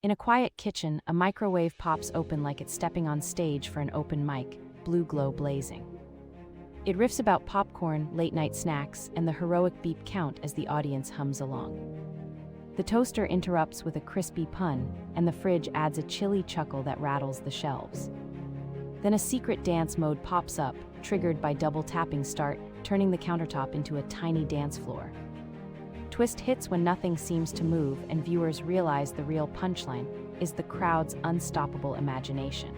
In a quiet kitchen, a microwave pops open like it's stepping on stage for an open mic, blue glow blazing. It riffs about popcorn, late-night snacks, and the heroic beep count as the audience hums along. The toaster interrupts with a crispy pun, and the fridge adds a chilly chuckle that rattles the shelves. Then a secret dance mode pops up, triggered by double tapping start, turning the countertop into a tiny dance floor. Twist hits when nothing seems to move, and viewers realize the real punchline is the crowd's unstoppable imagination.